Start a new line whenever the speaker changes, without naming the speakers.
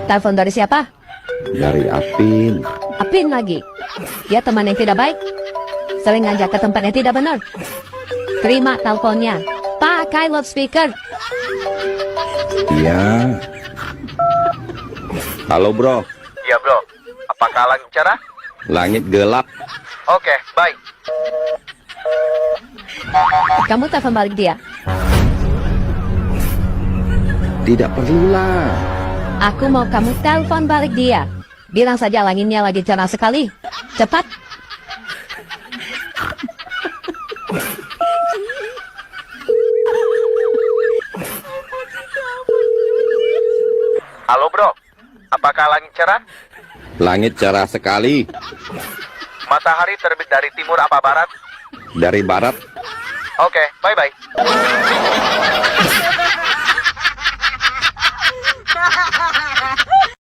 Telepon dari siapa?
Dari Apin.
Apin lagi. Dia teman yang tidak baik. Sering ngajak ke tempat yang tidak benar. Terima teleponnya. Pakai loudspeaker.
Iya. Halo bro.
Iya bro, apakah langit cerah?
Langit gelap.
Oke, baik.
Kamu telepon balik dia.
Tidak perlulah.
Aku mau kamu telepon balik dia. Bilang saja langitnya lagi cerah sekali. Cepat.
Halo bro, apakah langit cerah?
Langit cerah sekali.
Matahari terbit dari timur apa barat?
Dari barat.
Oke, bye-bye.